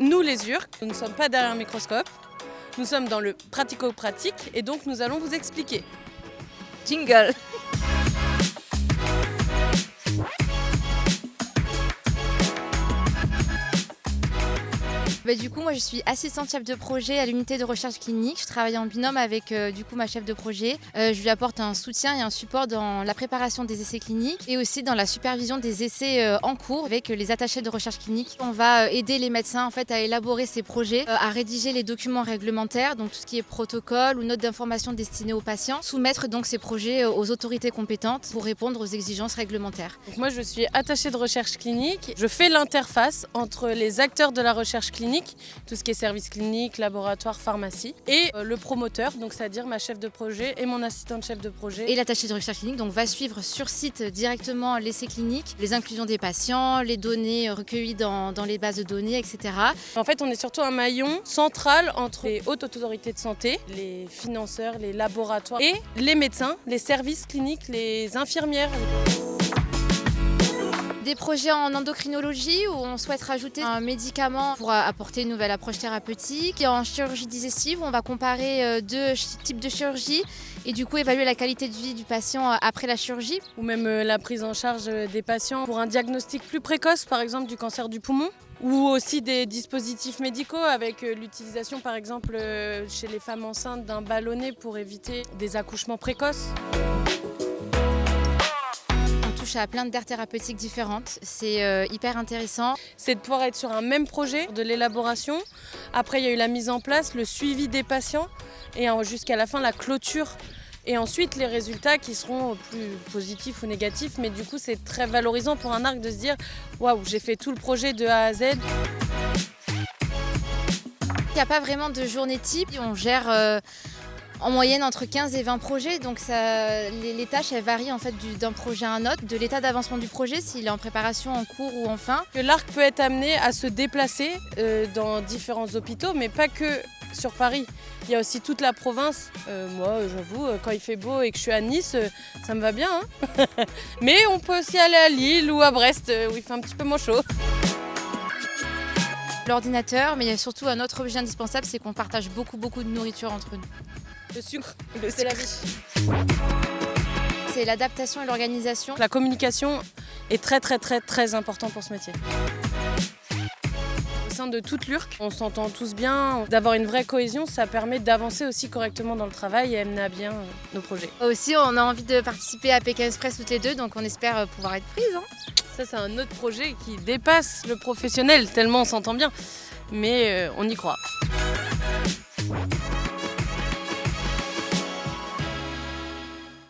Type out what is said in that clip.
Nous les URC, nous ne sommes pas derrière un microscope, nous sommes dans le pratico-pratique et donc nous allons vous expliquer. Jingle. Du coup, moi, je suis assistante chef de projet à l'unité de recherche clinique. Je travaille en binôme avec ma chef de projet. Je lui apporte un soutien et un support dans la préparation des essais cliniques et aussi dans la supervision des essais en cours avec les attachés de recherche clinique. On va aider les médecins en fait à élaborer ces projets, à rédiger les documents réglementaires, donc tout ce qui est protocole ou notes d'information destinées aux patients, soumettre donc ces projets aux autorités compétentes pour répondre aux exigences réglementaires. Donc moi, je suis attachée de recherche clinique. Je fais l'interface entre les acteurs de la recherche clinique, tout ce qui est service clinique, laboratoire, pharmacie, et le promoteur, donc c'est-à-dire ma chef de projet et mon assistante chef de projet. Et l'attaché de recherche clinique donc, va suivre sur site directement l'essai clinique, les inclusions des patients, les données recueillies dans les bases de données, etc. En fait, on est surtout un maillon central entre les hautes autorités de santé, les financeurs, les laboratoires et les médecins, les services cliniques, les infirmières. Des projets en endocrinologie où on souhaite rajouter un médicament pour apporter une nouvelle approche thérapeutique. Et en chirurgie digestive, on va comparer deux types de chirurgie et du coup évaluer la qualité de vie du patient après la chirurgie. Ou même la prise en charge des patients pour un diagnostic plus précoce, par exemple du cancer du poumon. Ou aussi des dispositifs médicaux avec l'utilisation par exemple chez les femmes enceintes d'un ballonnet pour éviter des accouchements précoces. À plein d'aires thérapeutiques différentes. C'est hyper intéressant. C'est de pouvoir être sur un même projet, de l'élaboration. Après, il y a eu la mise en place, le suivi des patients et jusqu'à la fin, la clôture. Et ensuite, les résultats qui seront plus positifs ou négatifs. Mais du coup, c'est très valorisant pour un ARC de se dire « Waouh, j'ai fait tout le projet de A à Z ». Il n'y a pas vraiment de journée type. On gère en moyenne entre 15 et 20 projets, donc les tâches elles varient en fait d'un projet à un autre, de l'état d'avancement du projet, s'il est en préparation, en cours ou en fin. L'ARC peut être amené à se déplacer dans différents hôpitaux, mais pas que sur Paris. Il y a aussi toute la province. Moi, j'avoue, quand il fait beau et que je suis à Nice, ça me va bien. Hein. Mais on peut aussi aller à Lille ou à Brest, où il fait un petit peu moins chaud. L'ordinateur, mais il y a surtout un autre objet indispensable, c'est qu'on partage beaucoup de nourriture entre nous. Le sucre, c'est la vie. C'est l'adaptation et l'organisation. La communication est très important pour ce métier. Au sein de toute l'URC, on s'entend tous bien. D'avoir une vraie cohésion, ça permet d'avancer aussi correctement dans le travail et mener à bien nos projets. Aussi, on a envie de participer à Pékin Express toutes les deux, donc on espère pouvoir être prises. Hein. Ça, c'est un autre projet qui dépasse le professionnel, tellement on s'entend bien. Mais on y croit.